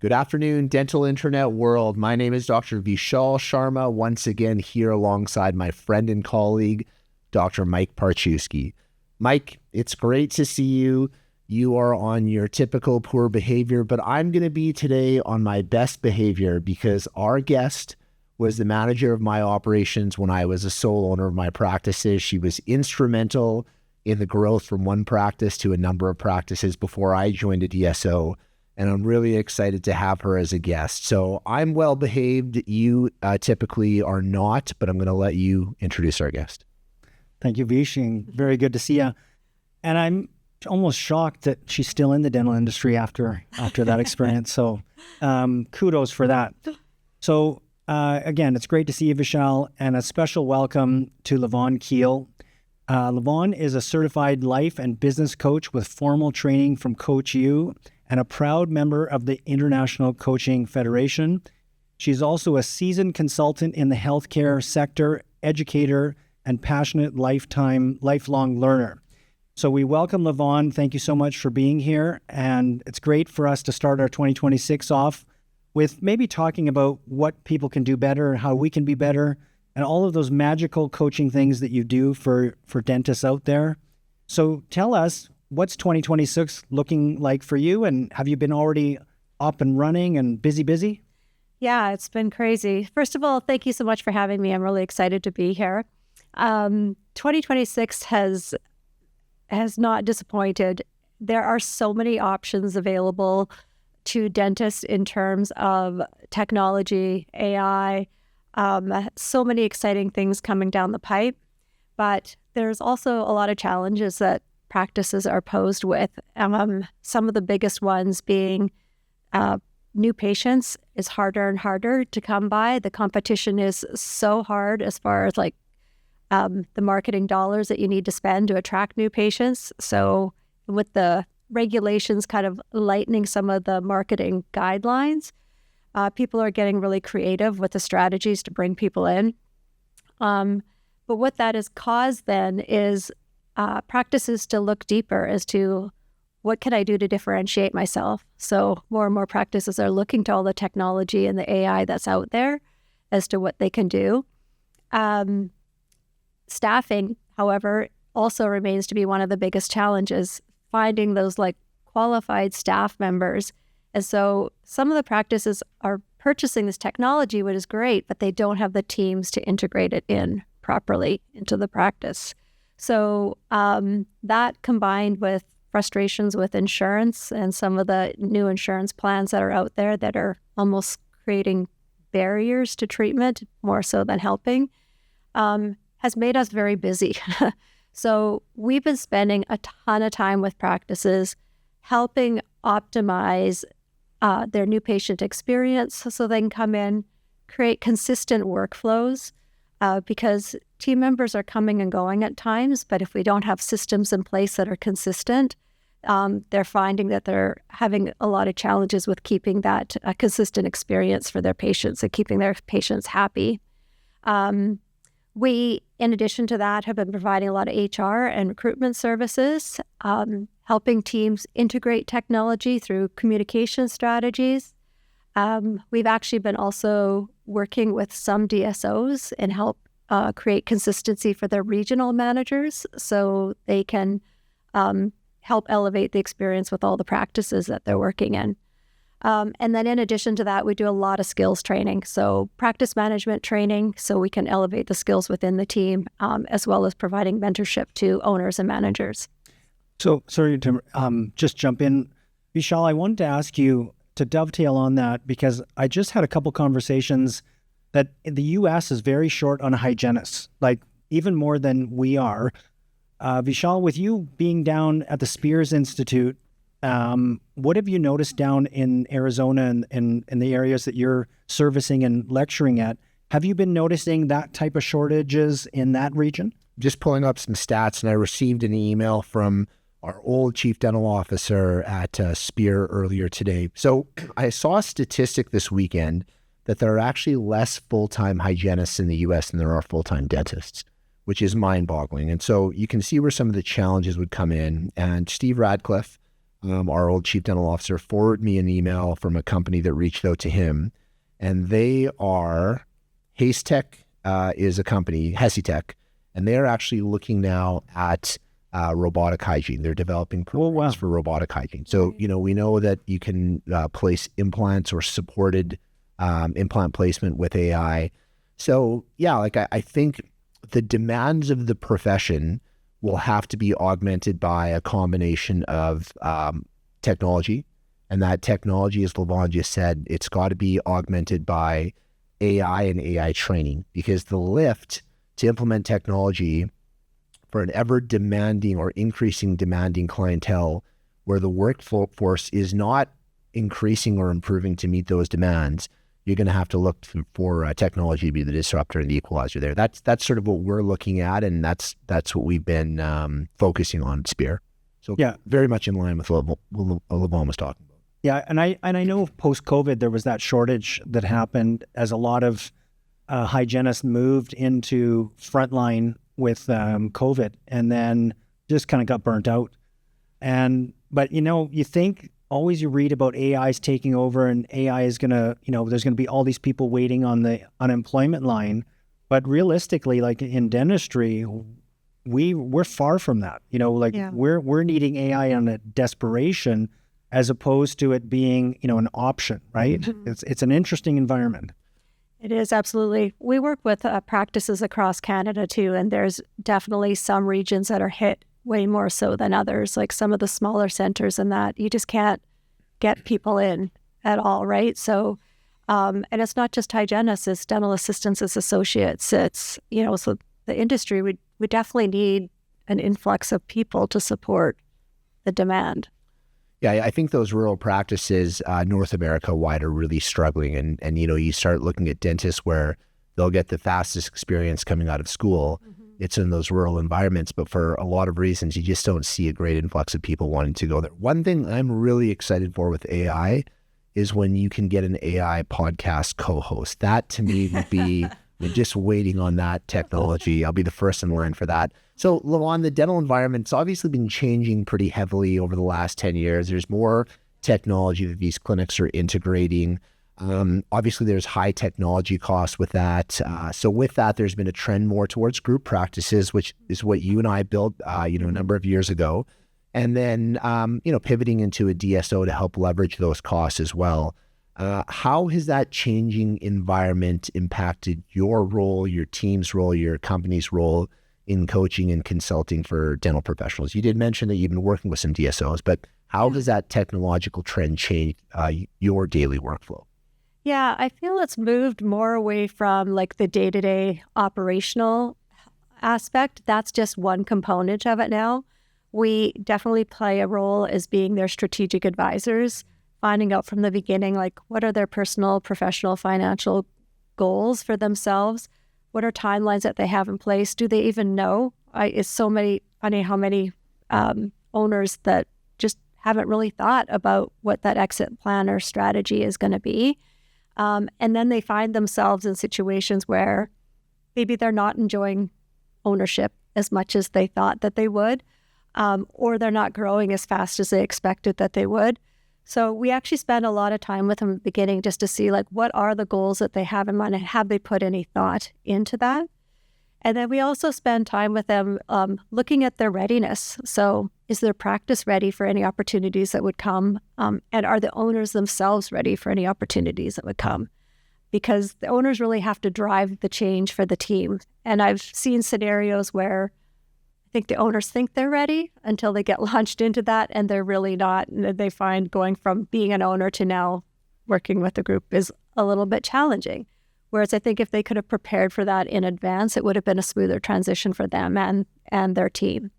Good afternoon, dental internet world. My name is Dr. Vishal Sharma, once again here alongside my friend and colleague, Dr. Mike Parchewski. Mike, it's great to see you. You are on your typical poor behavior, but I'm going to be today on my best behavior because our guest was the manager of my operations when I was a sole owner of my practices. She was instrumental in the growth from one practice to a number of practices before I joined a DSO. And I'm really excited to have her as a guest. So I'm well behaved. You typically are not, but I'm going to let you introduce our guest. Thank you, Vish. Very good to see you. And I'm almost shocked that she's still in the dental industry after that experience. So kudos for that. So again, it's great to see you, Vishal, and a special welcome to LaVonne Keal. LaVonne is a certified life and business coach with formal training from Coach U and a proud member of the International Coaching Federation. She's also a seasoned consultant in the healthcare sector, educator, and passionate lifelong learner. So we welcome LaVonne. Thank you so much for being here. And it's great for us to start our 2026 off with maybe talking about what people can do better, how we can be better, and all of those magical coaching things that you do for dentists out there. So tell us, what's 2026 looking like for you? And have you been already up and running and busy? Yeah, it's been crazy. First of all, thank you so much for having me. I'm really excited to be here. 2026 has not disappointed. There are so many options available to dentists in terms of technology, AI, so many exciting things coming down the pipe. But there's also a lot of challenges that practices are posed with. Some of the biggest ones being new patients is harder and harder to come by. The competition is so hard as far as the marketing dollars that you need to spend to attract new patients. So with the regulations kind of lightening some of the marketing guidelines, people are getting really creative with the strategies to bring people in. But what that has caused then is practices to look deeper as to what can I do to differentiate myself. So more and more practices are looking to all the technology and the AI that's out there as to what they can do. Staffing, however, also remains to be one of the biggest challenges, finding those qualified staff members. And so some of the practices are purchasing this technology, which is great, but they don't have the teams to integrate it in properly into the practice. So that combined with frustrations with insurance and some of the new insurance plans that are out there that are almost creating barriers to treatment more so than helping, has made us very busy. So we've been spending a ton of time with practices, helping optimize their new patient experience so they can come in, create consistent workflows, because team members are coming and going at times, but if we don't have systems in place that are consistent, they're finding that they're having a lot of challenges with keeping that consistent experience for their patients and keeping their patients happy. We, in addition to that, have been providing a lot of HR and recruitment services, helping teams integrate technology through communication strategies. We've actually been also working with some DSOs and help create consistency for their regional managers so they can help elevate the experience with all the practices that they're working in. And then in addition to that, we do a lot of skills training. So practice management training so we can elevate the skills within the team, as well as providing mentorship to owners and managers. So sorry to just jump in. Vishal, I wanted to ask you to dovetail on that because I just had a couple conversations that the U.S. is very short on hygienists, even more than we are. Vishal, with you being down at the Spears Institute, what have you noticed down in Arizona and in the areas that you're servicing and lecturing at? Have you been noticing that type of shortages in that region? Just pulling up some stats, and I received an email from our old chief dental officer at Spear earlier today. So I saw a statistic this weekend that there are actually less full-time hygienists in the U.S. than there are full-time dentists, which is mind-boggling. And so you can see where some of the challenges would come in. And Steve Radcliffe, our old chief dental officer, forwarded me an email from a company that reached out to him, and they are Haystech is a company, Hesitech, and they're actually looking now at robotic hygiene. They're developing programs for robotic hygiene. So, we know that you can place implants or supported implant placement with AI. So, yeah, I think the demands of the profession will have to be augmented by a combination of technology. And that technology, as LaVonne just said, it's got to be augmented by AI and AI training, because the lift to implement technology for an ever demanding or increasing demanding clientele where the workforce is not increasing or improving to meet those demands, you're going to have to look for technology to be the disruptor and the equalizer there. That's sort of what we're looking at, and that's what we've been focusing on at Spear. So very much in line with what LaVonne was talking about. Yeah, and I know post-COVID there was that shortage that happened as a lot of hygienists moved into frontline with COVID, and then just kind of got burnt out. But you think always you read about AI's taking over, and AI is gonna, there's gonna be all these people waiting on the unemployment line. But realistically, like in dentistry, we're far from that. We're needing AI on a desperation, as opposed to it being, an option, right? Mm-hmm. It's an interesting environment. It is, absolutely. We work with practices across Canada too, and there's definitely some regions that are hit way more so than others, like some of the smaller centers, and that you just can't get people in at all, right? So, and it's not just hygienists, it's dental assistants, it's associates, it's, so the industry, we definitely need an influx of people to support the demand. Yeah, I think those rural practices, North America wide, are really struggling. And you start looking at dentists where they'll get the fastest experience coming out of school. Mm-hmm. It's in those rural environments, but for a lot of reasons, you just don't see a great influx of people wanting to go there. One thing I'm really excited for with AI is when you can get an AI podcast co-host. That to me would be just waiting on that technology. I'll be the first in line for that. So LaVonne, the dental environment's obviously been changing pretty heavily over the last 10 years. There's more technology that these clinics are integrating. Obviously, there's high technology costs with that. So with that, there's been a trend more towards group practices, which is what you and I built, a number of years ago. And then, pivoting into a DSO to help leverage those costs as well. How has that changing environment impacted your role, your team's role, your company's role in coaching and consulting for dental professionals? You did mention that you've been working with some DSOs, but how has that technological trend changed your daily workflow? Yeah, I feel it's moved more away from like the day-to-day operational aspect. That's just one component of it now. We definitely play a role as being their strategic advisors, finding out from the beginning, like what are their personal, professional, financial goals for themselves? What are timelines that they have in place? Do they even know? It's so funny how many owners that just haven't really thought about what that exit plan or strategy is going to be. And then they find themselves in situations where maybe they're not enjoying ownership as much as they thought that they would, or they're not growing as fast as they expected that they would. So we actually spend a lot of time with them at the beginning just to see like what are the goals that they have in mind and have they put any thought into that. And then we also spend time with them looking at their readiness. So is their practice ready for any opportunities that would come? And are the owners themselves ready for any opportunities that would come? Because the owners really have to drive the change for the team. And I've seen scenarios where I think the owners think they're ready until they get launched into that, and they're really not. And they find going from being an owner to now working with a group is a little bit challenging. Whereas I think if they could have prepared for that in advance, it would have been a smoother transition for them and their team.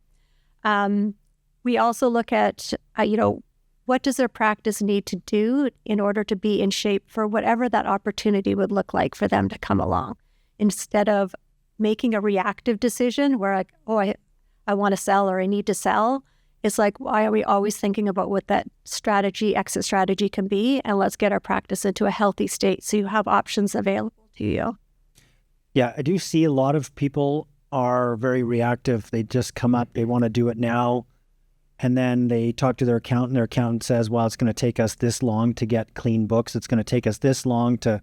We also look at, what does their practice need to do in order to be in shape for whatever that opportunity would look like for them to come along, instead of making a reactive decision where like, I want to sell or I need to sell. It's like, why are we always thinking about what that exit strategy can be? And let's get our practice into a healthy state so you have options available to you. Yeah, I do see a lot of people are very reactive. They just come up, they want to do it now. and then they talk to their accountant, and their accountant says, well, it's going to take us this long to get clean books. It's going to take us this long to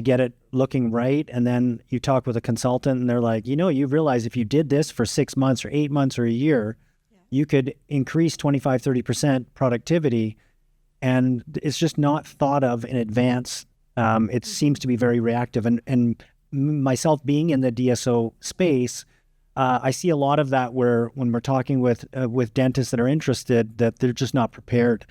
get it looking right. And then you talk with a consultant and they're like, you realize if you did this for 6 months or 8 months or a year, you could increase 25, 30% productivity. And it's just not thought of in advance. It seems to be very reactive. And myself being in the DSO space, I see a lot of that where when we're talking with dentists that are interested, that they're just not prepared.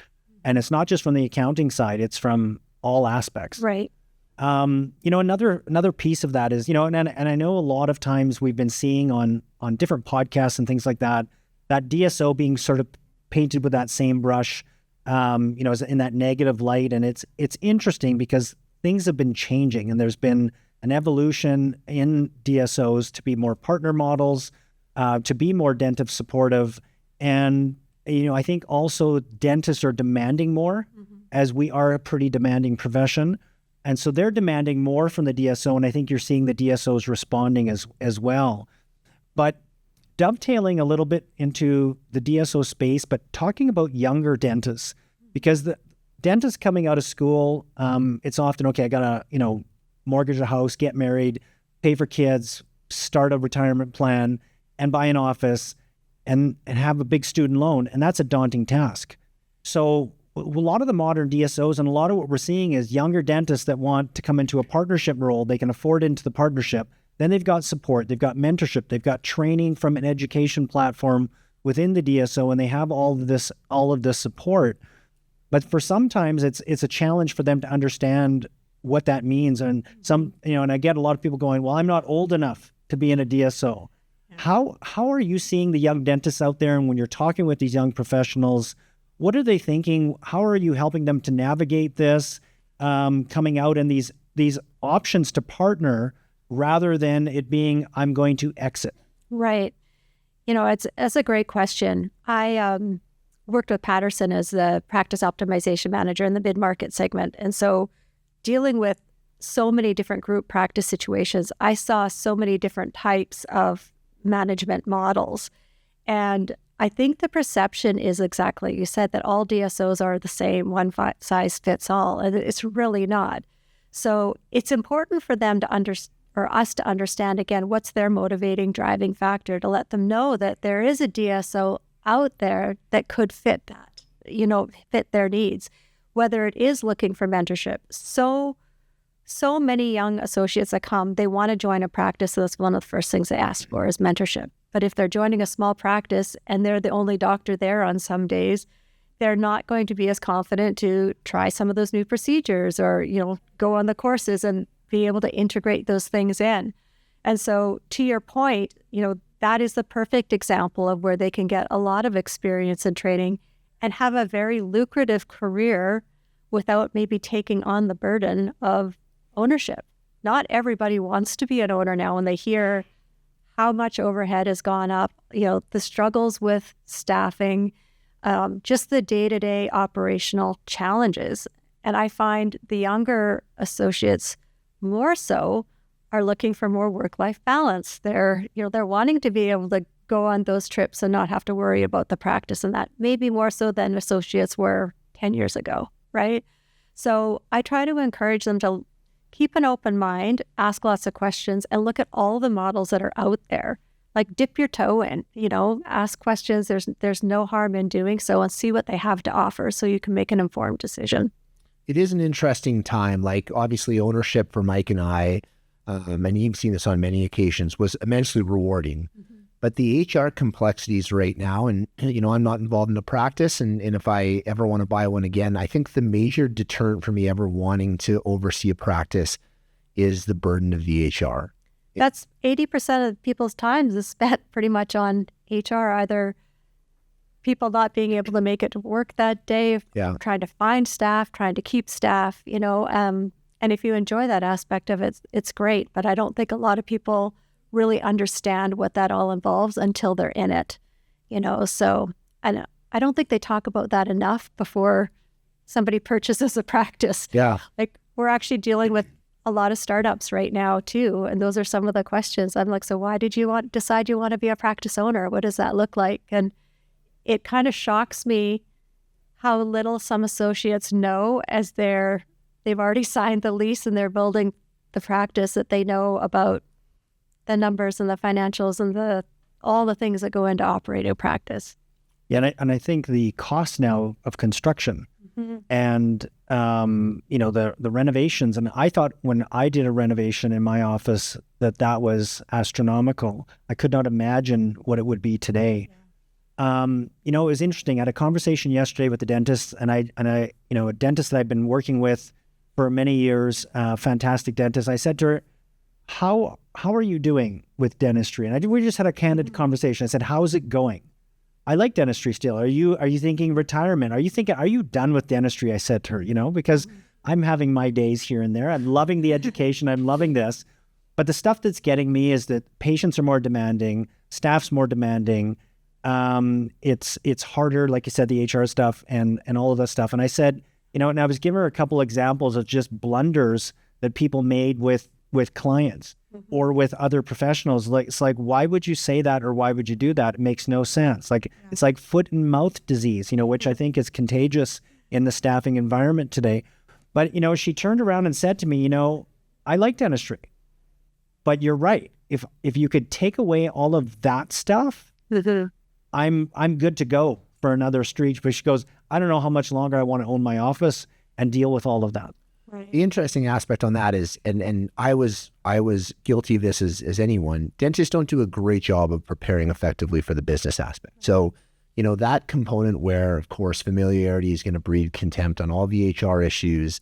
And it's not just from the accounting side, it's from all aspects. Right. Another piece of that is, and I know a lot of times we've been seeing on different podcasts and things like that DSO being sort of painted with that same brush, as in that negative light. And it's interesting because things have been changing and there's been an evolution in DSOs to be more partner models, to be more dentive supportive. And, I think also dentists are demanding more, as we are a pretty demanding profession. And so they're demanding more from the DSO, and I think you're seeing the DSOs responding as well. But dovetailing a little bit into the DSO space, but talking about younger dentists, because the dentists coming out of school, it's often, okay, I got to, mortgage a house, get married, pay for kids, start a retirement plan, and buy an office, and have a big student loan. And that's a daunting task. So a lot of the modern DSOs and a lot of what we're seeing is younger dentists that want to come into a partnership role. They can afford into the partnership. Then they've got support, they've got mentorship, they've got training from an education platform within the DSO, and they have all of this support. But for sometimes it's a challenge for them to understand what that means. And and I get a lot of people going, well, I'm not old enough to be in a DSO. Yeah. How are you seeing the young dentists out there? And when you're talking with these young professionals, what are they thinking? How are you helping them to navigate this, coming out in these options to partner rather than it being, I'm going to exit? Right. It's a great question. I worked with Patterson as the practice optimization manager in the mid-market segment. And so dealing with so many different group practice situations, I saw so many different types of management models. And I think the perception is exactly, you said, that all DSOs are the same, one size fits all, and it's really not. So it's important for them for us to understand, again, what's their motivating driving factor, to let them know that there is a DSO out there that could fit that, fit their needs, whether it is looking for mentorship. So many young associates that come, they want to join a practice, so that's one of the first things they ask for is mentorship. But if they're joining a small practice and they're the only doctor there on some days, they're not going to be as confident to try some of those new procedures or, go on the courses and be able to integrate those things in. And so to your point, that is the perfect example of where they can get a lot of experience and training and have a very lucrative career without maybe taking on the burden of ownership. Not everybody wants to be an owner now when they hear how much overhead has gone up, the struggles with staffing, just the day-to-day operational challenges. And I find the younger associates more so are looking for more work-life balance. They're wanting to be able to go on those trips and not have to worry about the practice, and that maybe more so than associates were 10 years ago, right? So I try to encourage them to keep an open mind, ask lots of questions, and look at all the models that are out there. Like dip your toe in, ask questions. There's no harm in doing so, and see what they have to offer so you can make an informed decision. It is an interesting time. Like obviously ownership for Mike and I, and you've seen this on many occasions, was immensely rewarding. Mm-hmm. But the HR complexities right now, and I'm not involved in a practice, and if I ever want to buy one again, I think the major deterrent for me ever wanting to oversee a practice is the burden of the HR. That's 80% of people's time is spent pretty much on HR, either people not being able to make it to work that day, trying to find staff, trying to keep staff, and if you enjoy that aspect of it, it's great. But I don't think a lot of people really understand what that all involves until they're in it, so I don't think they talk about that enough before somebody purchases a practice. Yeah. Like we're actually dealing with a lot of startups right now too, and those are some of the questions. I'm like, so why did you decide you want to be a practice owner? What does that look like? And it kind of shocks me how little some associates know as they've already signed the lease and they're building the practice, that they know about the numbers and the financials and all the things that go into operating a practice. Yeah, and I think the cost now of construction and the renovations. I mean, I thought when I did a renovation in my office that was astronomical. I could not imagine what it would be today. It was interesting. I had a conversation yesterday with the dentist, and I a dentist that I've been working with for many years, fantastic dentist. I said to her, how are you doing with dentistry? And we just had a candid conversation. I said, how's it going? I like dentistry still. Are you thinking retirement? Are you done with dentistry? I said to her, because I'm having my days here and there. I'm loving the education. I'm loving this. But the stuff that's getting me is that patients are more demanding, staff's more demanding. It's harder, like you said, the HR stuff and all of that stuff. And I said, and I was giving her a couple examples of just blunders that people made with clients or with other professionals. It's like, why would you say that, or why would you do that? It makes no sense. It's like foot and mouth disease, which I think is contagious in the staffing environment today. But, she turned around and said to me, I like dentistry, but you're right. If you could take away all of that stuff, I'm good to go for another street. But she goes, I don't know how much longer I want to own my office and deal with all of that. Right. The interesting aspect on that is, and I was guilty of this as anyone, dentists don't do a great job of preparing effectively for the business aspect. So, that component where, of course, familiarity is going to breed contempt on all the HR issues,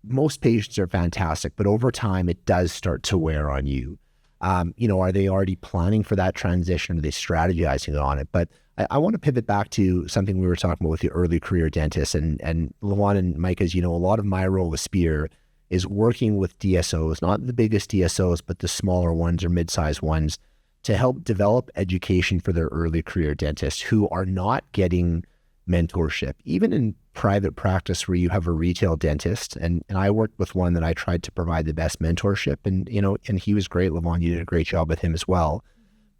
most patients are fantastic, but over time it does start to wear on you. Are they already planning for that transition? Are they strategizing on it? But I want to pivot back to something we were talking about with the early career dentists, and LaVonne and Mike, as you know, a lot of my role with Spear is working with DSOs, not the biggest DSOs, but the smaller ones or mid-sized ones, to help develop education for their early career dentists who are not getting mentorship, even in private practice where you have a retail dentist. And I worked with one that I tried to provide the best mentorship, and he was great. LaVonne, you did a great job with him as well.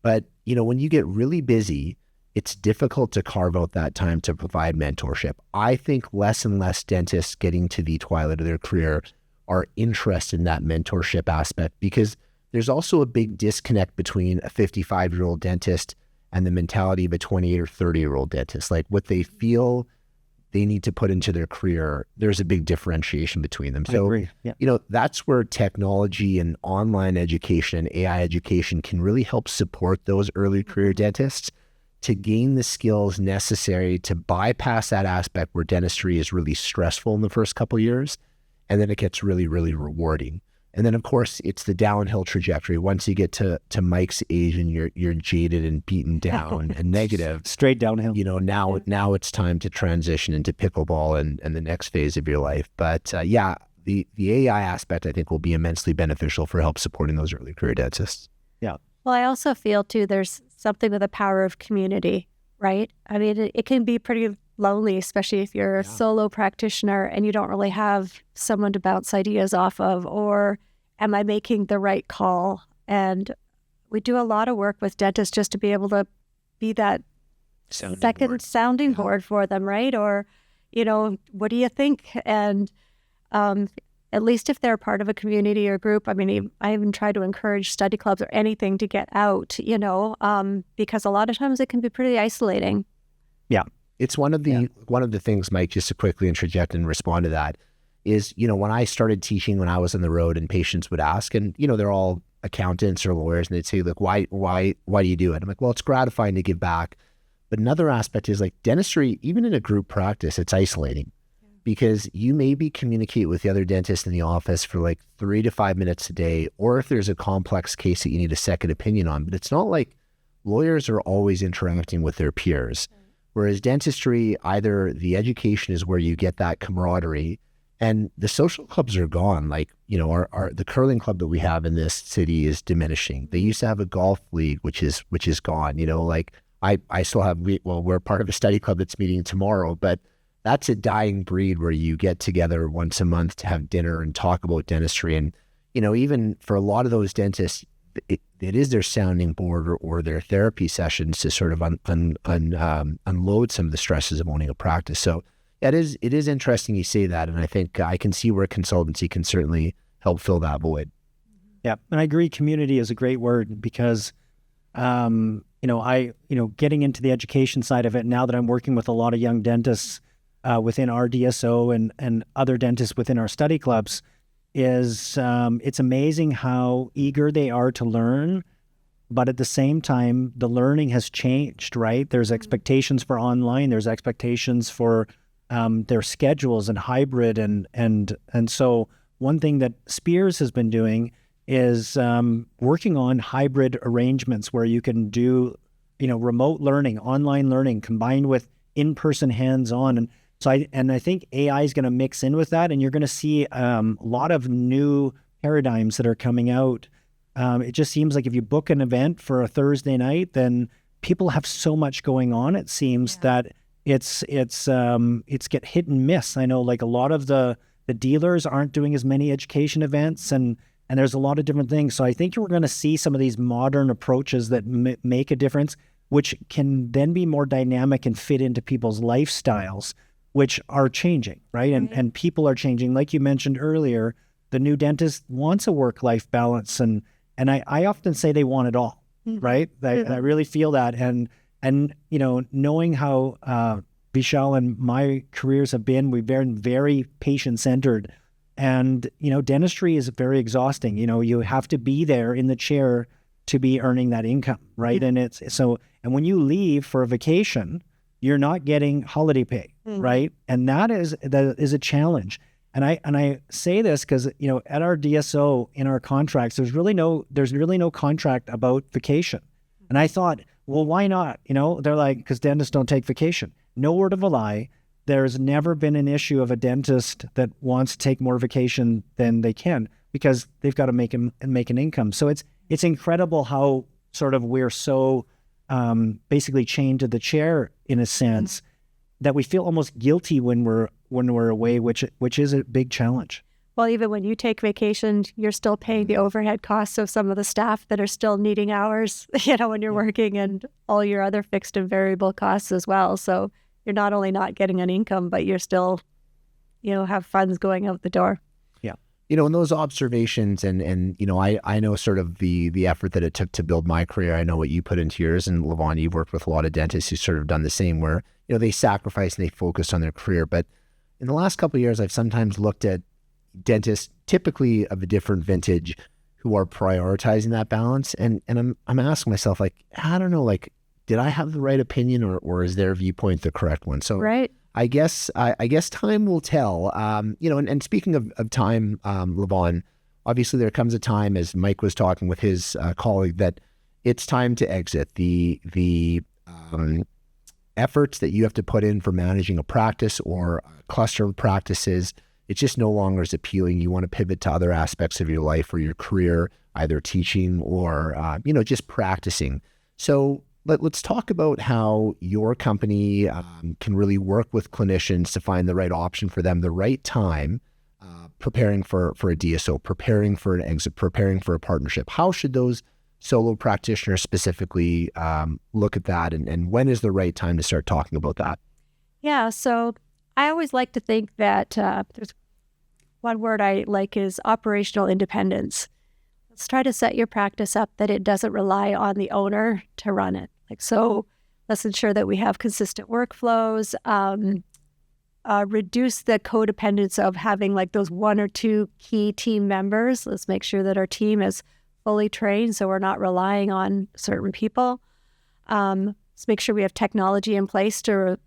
But, when you get really busy, it's difficult to carve out that time to provide mentorship. I think less and less dentists getting to the twilight of their career are interested in that mentorship aspect, because there's also a big disconnect between a 55-year-old dentist and the mentality of a 28 or 30-year-old dentist. Like what they feel they need to put into their career, there's a big differentiation between them. So, I agree. Yeah. That's where technology and online education and AI education can really help support those early career dentists to gain the skills necessary to bypass that aspect where dentistry is really stressful in the first couple of years, and then it gets really, really rewarding. And then, of course, it's the downhill trajectory. Once you get to Mike's age and you're jaded and beaten down and negative, straight downhill. Now it's time to transition into pickleball and the next phase of your life. But the AI aspect I think will be immensely beneficial for help supporting those early career dentists. Yeah. Well, I also feel too, there's something with the power of community, right? I mean, it can be pretty lonely, especially if you're a solo practitioner and you don't really have someone to bounce ideas off of, or am I making the right call? And we do a lot of work with dentists just to be able to be that sounding board for them, right? Or, what do you think? And at least if they're part of a community or group, I mean, I even try to encourage study clubs or anything to get out, because a lot of times it can be pretty isolating. Yeah. It's one of the things, Mike, just to quickly interject and respond to that, is, when I started teaching when I was on the road and patients would ask, and, they're all accountants or lawyers, and they'd say, look, why do you do it? I'm like, well, it's gratifying to give back. But another aspect is like dentistry, even in a group practice, it's isolating because you maybe communicate with the other dentist in the office for like 3 to 5 minutes a day, or if there's a complex case that you need a second opinion on. But it's not like lawyers are always interacting with their peers. Whereas dentistry, either the education is where you get that camaraderie, and the social clubs are gone. Like, the curling club that we have in this city is diminishing. They used to have a golf league, which is gone. I still have, we're part of a study club that's meeting tomorrow, but that's a dying breed where you get together once a month to have dinner and talk about dentistry. And, even for a lot of those dentists, it is their sounding board or their therapy sessions to sort of unload some of the stresses of owning a practice. So it is interesting you say that, and I think I can see where consultancy can certainly help fill that void. Yeah, and I agree. Community is a great word because, getting into the education side of it now that I'm working with a lot of young dentists within our DSO and other dentists within our study clubs, is it's amazing how eager they are to learn, but at the same time, the learning has changed, right? There's expectations for online, there's expectations for their schedules and hybrid, and so one thing that Spears has been doing is working on hybrid arrangements where you can do, remote learning, online learning combined with in-person hands-on. And so I think AI is going to mix in with that, and you're going to see a lot of new paradigms that are coming out. It just seems like if you book an event for a Thursday night, then people have so much going on. It seems that it's get hit and miss. I know like a lot of the dealers aren't doing as many education events, and there's a lot of different things. So I think we're going to see some of these modern approaches that make a difference, which can then be more dynamic and fit into people's lifestyles, which are changing, right? And people are changing. Like you mentioned earlier, the new dentist wants a work-life balance, and I often say they want it all, right? I really feel that, and knowing how Vishal and my careers have been, we've been very patient-centered, and dentistry is very exhausting. You have to be there in the chair to be earning that income, right? And and when you leave for a vacation, you're not getting holiday pay, right? And that is a challenge. And I say this because at our DSO in our contracts, there's really no contract about vacation. And I thought, well, why not? They're like, because dentists don't take vacation. No word of a lie. There's never been an issue of a dentist that wants to take more vacation than they can because they've got to make an income. So it's incredible how sort of we're so basically chained to the chair in a sense that we feel almost guilty when we're away, which is a big challenge. Well, even when you take vacation, you're still paying the overhead costs of some of the staff that are still needing hours, when you're working, and all your other fixed and variable costs as well. So you're not only not getting an income, but you're still, have funds going out the door. Yeah. In those observations and I know sort of the effort that it took to build my career. I know what you put into yours, and LaVonne, you've worked with a lot of dentists who sort of done the same, where, they sacrifice and they focus on their career. But in the last couple of years, I've sometimes looked at dentists, typically of a different vintage, who are prioritizing that balance. And I'm asking myself, like, I don't know, like, did I have the right opinion, or is their viewpoint the correct one? So right. I guess time will tell. And speaking of time, LaVonne, obviously there comes a time, as Mike was talking with his colleague, that it's time to exit. The efforts that you have to put in for managing a practice or a cluster of practices, it just no longer is appealing. You want to pivot to other aspects of your life or your career, either teaching or just practicing. So let's talk about how your company can really work with clinicians to find the right option for them, the right time, preparing for a DSO, preparing for an exit, preparing for a partnership. How should those solo practitioners specifically look at that, and when is the right time to start talking about that? Yeah, so I always like to think that there's one word I like is operational independence. Let's try to set your practice up that it doesn't rely on the owner to run it. So let's ensure that we have consistent workflows, reduce the codependence of having like those one or two key team members. Let's make sure that our team is fully trained, so we're not relying on certain people. Let's make sure we have technology in place to,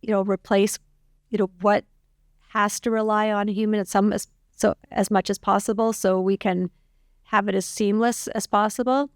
replace, what has to rely on a human as much as possible, so we can have it as seamless as possible.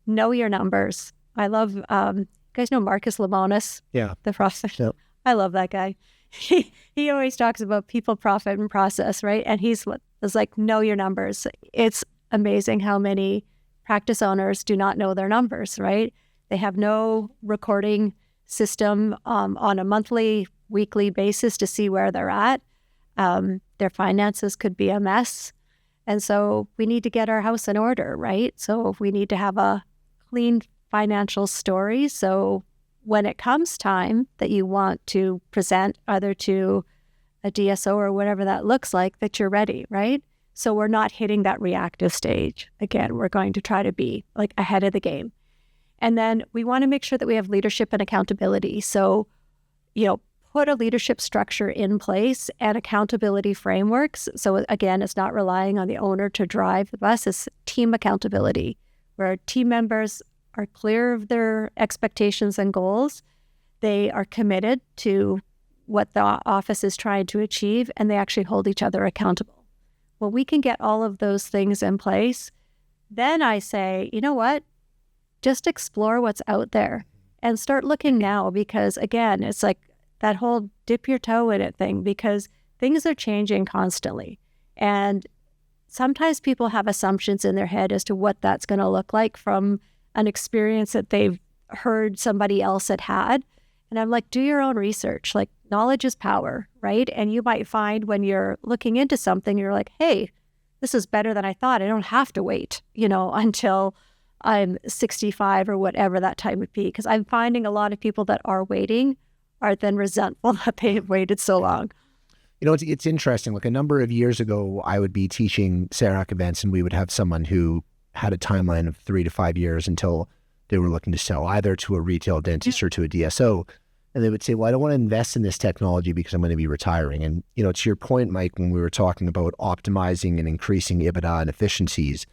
Know your numbers. I love, you guys know Marcus Lemonis? Yeah. The process. Yep. I love that guy. He always talks about people, profit, and process, right? And he's like, know your numbers. It's amazing how many practice owners do not know their numbers, right? They have no recording system on a monthly, weekly basis to see where they're at. Their finances could be a mess. And so we need to get our house in order, right? So we need to have a clean financial story. So when it comes time that you want to present either to a DSO or whatever that looks like, that you're ready, right? So we're not hitting that reactive stage. Again, we're going to try to be like ahead of the game. And then we want to make sure that we have leadership and accountability. So, put a leadership structure in place and accountability frameworks. So again, it's not relying on the owner to drive the bus. It's team accountability, where team members are clear of their expectations and goals. They are committed to what the office is trying to achieve, and they actually hold each other accountable. When we can get all of those things in place, then I say, you know what? Just explore what's out there and start looking now, because again, it's like that whole dip your toe in it thing, because things are changing constantly. And sometimes people have assumptions in their head as to what that's going to look like from an experience that they've heard somebody else had. And I'm like, do your own research. Like, knowledge is power, right? And you might find when you're looking into something, you're like, hey, this is better than I thought. I don't have to wait, until I'm 65 or whatever that time would be. Because I'm finding a lot of people that are waiting are then resentful that they've waited so long. It's interesting. Like a number of years ago, I would be teaching CERAC events, and we would have someone who had a timeline of 3 to 5 years until they were looking to sell either to a retail dentist or to a DSO. And they would say, well, I don't want to invest in this technology because I'm going to be retiring. And, to your point, Mike, when we were talking about optimizing and increasing EBITDA and efficiencies,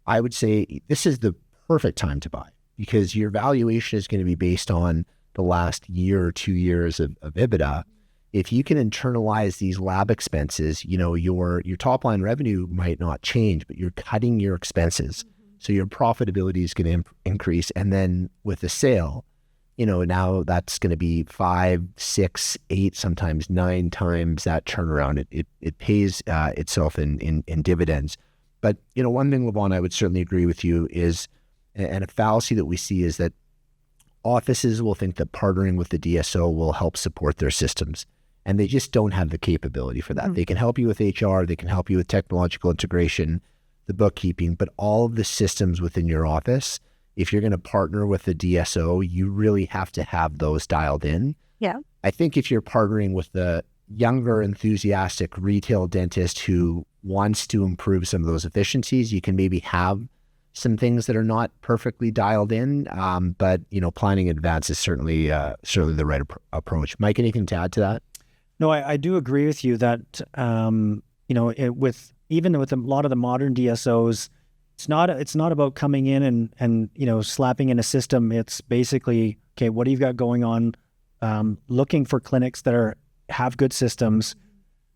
I would say this is the perfect time to buy, because your valuation is going to be based on the last year or 2 years of EBITDA. If you can internalize these lab expenses, your top line revenue might not change, but you're cutting your expenses. So your profitability is going to increase. And then with the sale, now that's going to be 5, 6, 8, sometimes 9 times that turnaround. It pays itself in dividends. But, one thing, LaVonne, I would certainly agree with you is, and a fallacy that we see is that offices will think that partnering with the DSO will help support their systems, and they just don't have the capability for that. Mm-hmm. They can help you with HR, they can help you with technological integration, the bookkeeping, but all of the systems within your office, if you're going to partner with the DSO, you really have to have those dialed in. Yeah. I think if you're partnering with the younger, enthusiastic retail dentist who wants to improve some of those efficiencies, you can maybe have some things that are not perfectly dialed in, but planning in advance is certainly the right approach. Mike, anything to add to that? No, I do agree with you that with a lot of the modern DSOs, it's not about coming in and slapping in a system. It's basically, okay, what do you got going on? Looking for clinics that have good systems.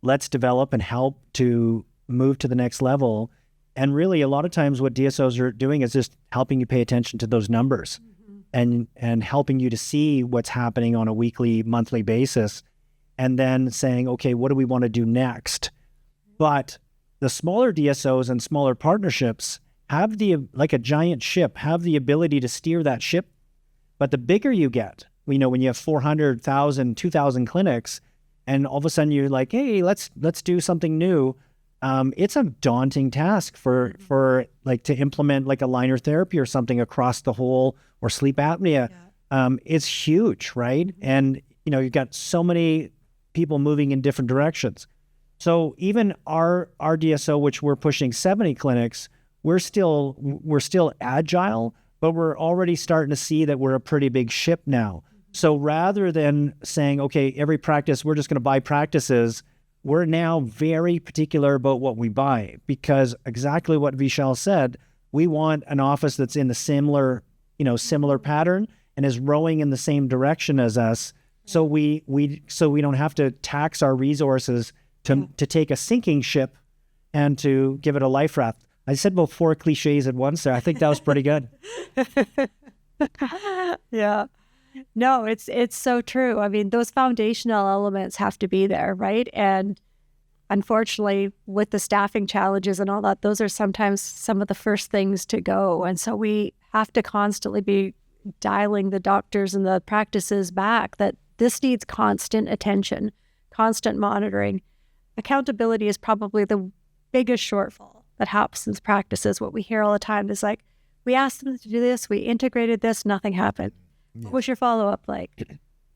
Let's develop and help to move to the next level. And really, a lot of times what DSOs are doing is just helping you pay attention to those numbers, and helping you to see what's happening on a weekly, monthly basis, and then saying, okay, what do we want to do next? But the smaller DSOs and smaller partnerships have like a giant ship, have the ability to steer that ship. But the bigger you get, when you have 400,000, 2,000 clinics, and all of a sudden you're like, hey, let's do something new. It's a daunting task for like to implement like a liner therapy or something across the whole, or sleep apnea. Yeah. It's huge, right? And you've got so many people moving in different directions. So even our DSO, which we're pushing 70 clinics, we're still agile, but we're already starting to see that we're a pretty big ship now. So rather than saying, okay, every practice, we're just going to buy practices, we're now very particular about what we buy, because exactly what Vishal said, we want an office that's in the similar pattern and is rowing in the same direction as us. So we don't have to tax our resources to take a sinking ship and to give it a life raft. I said about 4 cliches at once there. I think that was pretty good. Yeah. No, it's so true. I mean, those foundational elements have to be there, right? And unfortunately, with the staffing challenges and all that, those are sometimes some of the first things to go. And so we have to constantly be dialing the doctors and the practices back that this needs constant attention, constant monitoring. Accountability is probably the biggest shortfall that happens in practices. What we hear all the time is like, we asked them to do this, we integrated this, nothing happened. What was your follow-up like?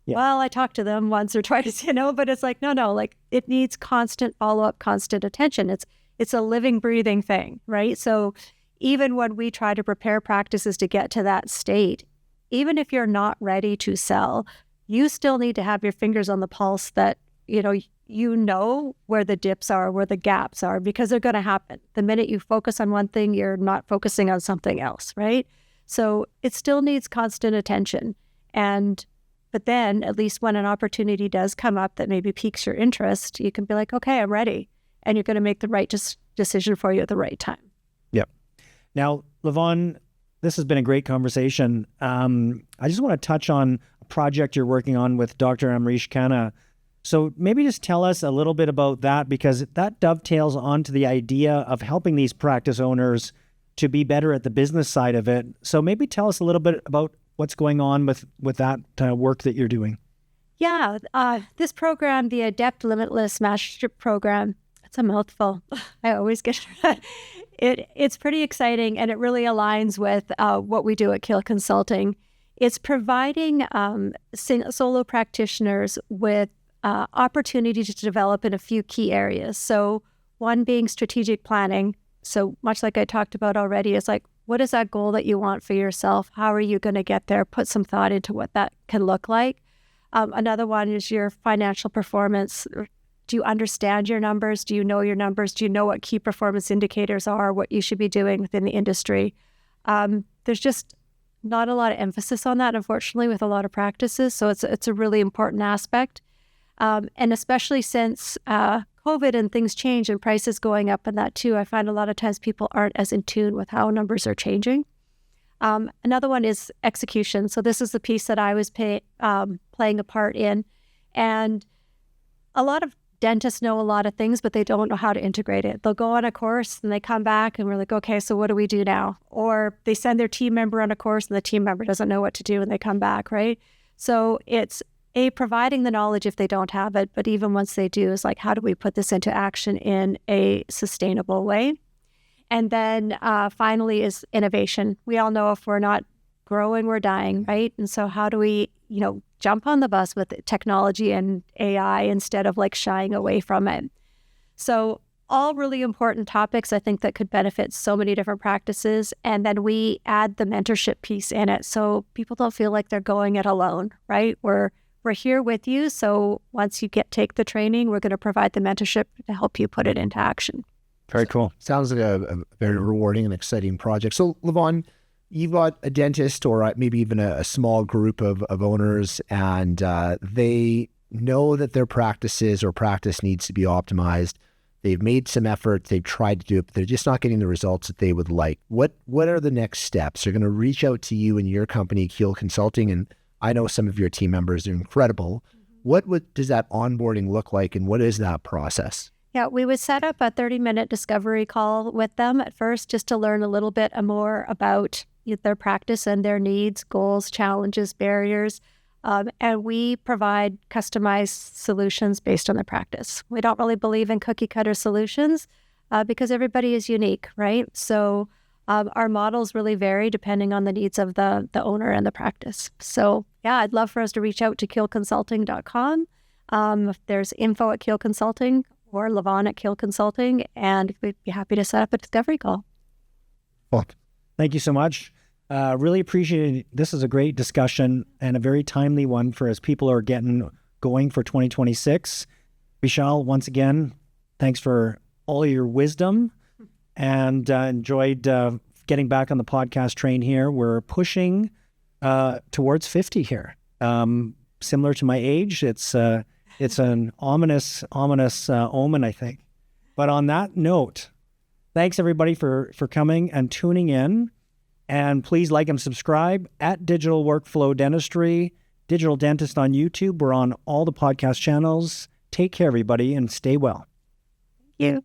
Yeah. Well, I talked to them once or twice, but it's like, no, like it needs constant follow-up, constant attention. It's a living, breathing thing, right? So even when we try to prepare practices to get to that state, even if you're not ready to sell, you still need to have your fingers on the pulse that, you know where the dips are, where the gaps are, because they're going to happen. The minute you focus on one thing, you're not focusing on something else, right? So it still needs constant attention. But then at least when an opportunity does come up that maybe piques your interest, you can be like, okay, I'm ready. And you're going to make the right decision for you at the right time. Yep. Now, LaVonne, this has been a great conversation. I just want to touch on a project you're working on with Dr. Amrish Khanna. So maybe just tell us a little bit about that, because that dovetails onto the idea of helping these practice owners to be better at the business side of it. So maybe tell us a little bit about what's going on with that work that you're doing. Yeah, this program, the Adept Limitless Mastership Program, it's a mouthful. I always get it's pretty exciting, and it really aligns with what we do at Keal Consulting. It's providing solo practitioners with opportunity to develop in a few key areas. So one being strategic planning. So much like I talked about already, it's like, what is that goal that you want for yourself? How are you going to get there? Put some thought into what that can look like. Another one is your financial performance. Do you understand your numbers? Do you know your numbers? Do you know what key performance indicators are, what you should be doing within the industry? There's just not a lot of emphasis on that, unfortunately, with a lot of practices. So it's a really important aspect. And especially since COVID and things change and prices going up and that too, I find a lot of times people aren't as in tune with how numbers are changing. Another one is execution. So this is the piece that I was playing a part in. And a lot of dentists know a lot of things, but they don't know how to integrate it. They'll go on a course and they come back and we're like, okay, so what do we do now? Or they send their team member on a course and the team member doesn't know what to do and they come back, right? So it's providing the knowledge if they don't have it, but even once they do, is like, how do we put this into action in a sustainable way? And then finally is innovation. We all know if we're not growing, we're dying, right? And so how do we, jump on the bus with technology and AI instead of like shying away from it? So all really important topics, I think, that could benefit so many different practices. And then we add the mentorship piece in it, so people don't feel like they're going it alone, right? We're here with you. So once you take the training, we're going to provide the mentorship to help you put it into action. Very cool. Sounds like a very rewarding and exciting project. So LaVonne, you've got a dentist or maybe even a small group of owners, and they know that their practice needs to be optimized. They've made some effort. They've tried to do it, but they're just not getting the results that they would like. What are the next steps? They're going to reach out to you and your company, Keal Consulting, and I know some of your team members are incredible. Mm-hmm. What does that onboarding look like, and what is that process? Yeah, we would set up a 30-minute discovery call with them at first, just to learn a little bit more about their practice and their needs, goals, challenges, barriers. And we provide customized solutions based on their practice. We don't really believe in cookie cutter solutions because everybody is unique, right? So our models really vary depending on the needs of the owner and the practice. So yeah, I'd love for us to reach out to kealconsulting.com. There's info at Keal Consulting or LaVonne at Keal Consulting, and we'd be happy to set up a discovery call. Well, thank you so much. Really appreciate it. This is a great discussion and a very timely one for as people are getting going for 2026. Vishal, once again, thanks for all your wisdom, and enjoyed getting back on the podcast train here. We're pushing towards 50 here. Similar to my age, it's an ominous omen, I think. But on that note, thanks everybody for coming and tuning in. And please like and subscribe at Digital Workflow Dentistry, Digital Dentist on YouTube. We're on all the podcast channels. Take care, everybody, and stay well. Thank you.